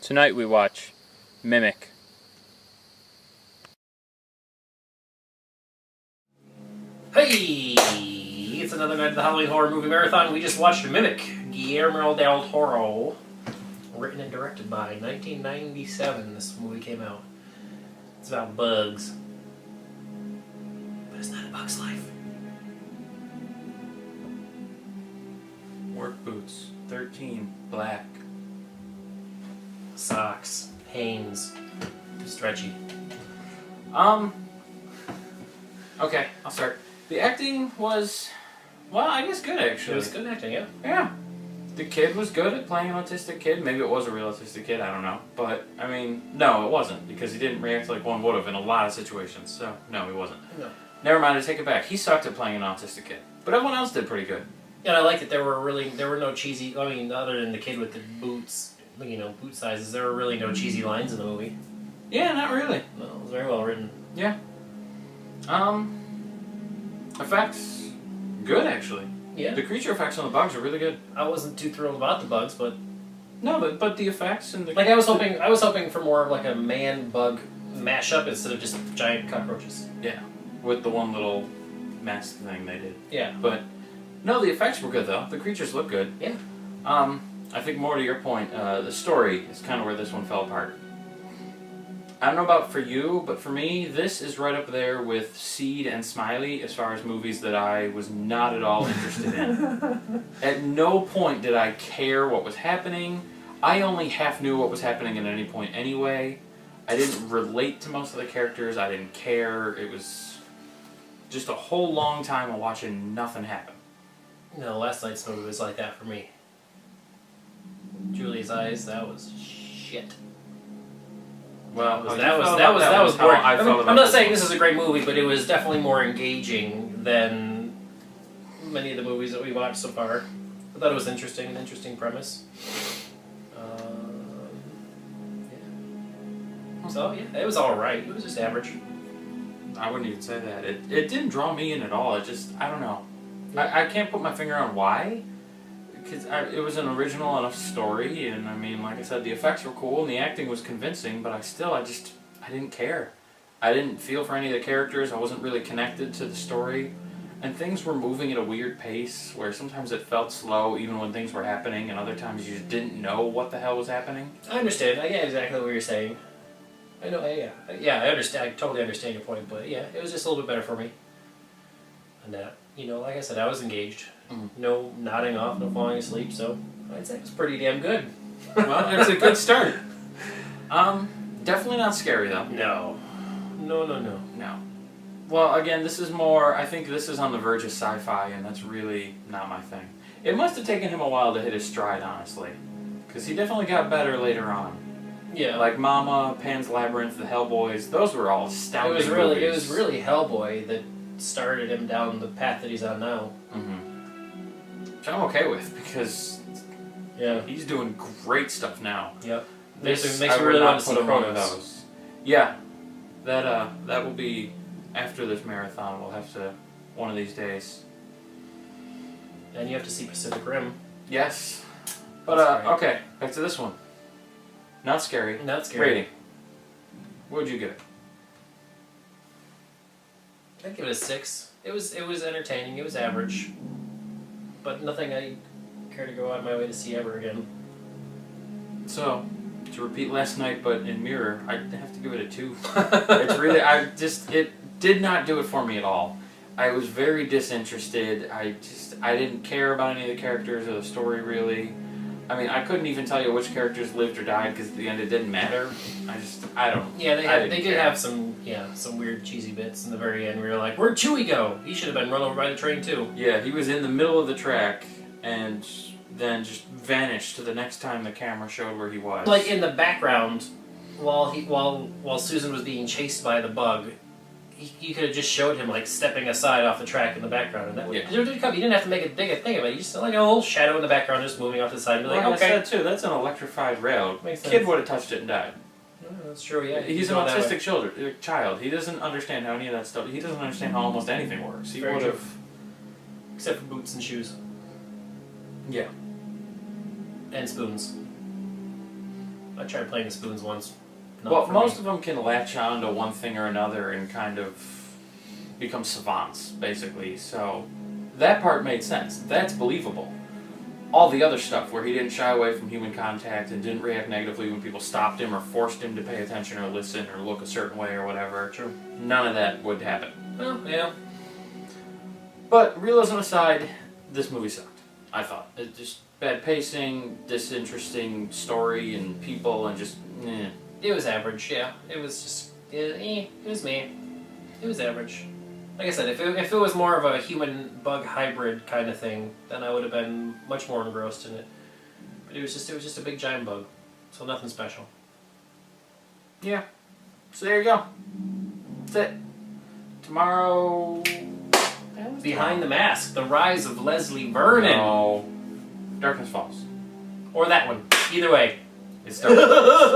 Tonight we watch Mimic. Hey! It's another night of the Halloween Horror Movie Marathon. We just watched Mimic, Guillermo del Toro. Written and directed by 1997, this movie came out. It's about bugs. But it's not a bug's life. Work boots, 13, black. Socks. Hanes. Stretchy. Okay, I'll start. The acting was, well, I guess good actually. It was good acting, yeah. Yeah. The kid was good at playing an autistic kid. Maybe it was a real autistic kid, I don't know. But, I mean, no, it wasn't. Because he didn't react like one would have in a lot of situations. So, no, he wasn't. No. Never mind, I take it back. He sucked at playing an autistic kid. But everyone else did pretty good. And I liked that there were no cheesy, I mean, other than the kid with the boots, boot sizes, there were really no cheesy lines in the movie. Yeah, not really. No, it was very well written. Yeah. Effects, good actually. Yeah. The creature effects on the bugs are really good. I wasn't too thrilled about the bugs, but No, but the effects and the I was hoping for more of like a man-bug mashup instead of just giant cockroaches. Yeah, with the one little mask thing they did. Yeah. But no, the effects were good though. The creatures look good. Yeah. I think more to your point, the story is kind of where this one fell apart. I don't know about for you, but for me, this is right up there with Seed and Smiley as far as movies that I was not at all interested in. At no point did I care what was happening. I only half knew what was happening at any point anyway. I didn't relate to most of the characters. I didn't care. It was just a whole long time of watching nothing happen. No, last night's movie was like that for me. Julia's Eyes, that was shit. Well, that was boring. I'm not saying this is is a great movie, but it was definitely more engaging than many of the movies that we watched so far. I thought it was an interesting premise. Yeah. So yeah, it was all right. It was just average. I wouldn't even say that. It didn't draw me in at all. It just, I don't know. I can't put my finger on why. Because it was an original enough story, and I mean, like I said, the effects were cool, and the acting was convincing, but I didn't care. I didn't feel for any of the characters, I wasn't really connected to the story, and things were moving at a weird pace, where sometimes it felt slow even when things were happening, and other times you just didn't know what the hell was happening. I understand. I get exactly what you're saying. I know, yeah, I understand. I totally understand your point, but yeah, it was just a little bit better for me. And like I said, I was engaged. No nodding off, no falling asleep, so I'd say it was pretty damn good. Well, it's a good start. Definitely not scary though. No. No. Well, again, this is more, I think this is on the verge of sci-fi, and that's really not my thing. It must have taken him a while to hit his stride, honestly. Because he definitely got better later on. Yeah. Like Mama, Pan's Labyrinth, the Hellboys, those were all astounding movies. It was really Hellboy that started him down the path that he's on now. Mm-hmm. Which I'm okay with, because he's doing great stuff now. Yep. Makes me really want to see those. Yeah. That will be after this marathon. We'll have to, one of these days. And you have to see Pacific Rim. Yes. But, okay, back to this one. Not scary. Not scary. Rating. What would you give it? I'd give it a 6. It was entertaining. It was average. But nothing I care to go out of my way to see ever again. So, to repeat last night, but in mirror, I'd have to give it a 2. It's really, it did not do it for me at all. I was very disinterested. I didn't care about any of the characters or the story, really. I mean, I couldn't even tell you which characters lived or died, because at the end it didn't matter. I don't. Yeah, they did have some weird cheesy bits in the very end where you're like, where'd Chewie go? He should have been run over by the train too. Yeah, he was in the middle of the track and then just vanished to the next time the camera showed where he was. Like in the background, while Susan was being chased by the bug, you could have just showed him like stepping aside off the track in the background, and that you didn't have to make a big thing of it. You just like a little shadow in the background just moving off to the side. And be like, well, okay. I said too, that's an electrified rail. Makes sense. Kid would have touched it and died. Yeah, that's true. Yeah, he's an autistic child. He doesn't understand how any of that stuff. He doesn't understand how almost anything works. He would have, except for boots and shoes. Yeah. And spoons. I tried playing the spoons once. Well, most of them can latch on to one thing or another and kind of become savants, basically. So that part made sense. That's believable. All the other stuff, where he didn't shy away from human contact and didn't react negatively when people stopped him or forced him to pay attention or listen or look a certain way or whatever. True. None of that would happen. Well, yeah. But realism aside, this movie sucked. I thought it just bad pacing, disinteresting story and people, and just It was average. Yeah, it was just it was me. It was average. Like I said, if it was more of a human-bug hybrid kind of thing, then I would have been much more engrossed in it. But it was just a big giant bug, so nothing special. Yeah. So there you go. That's it. Tomorrow. Behind the Mask: The Rise of Leslie Vernon. No. Darkness Falls. Or that one. Either way. It's Darkness Falls.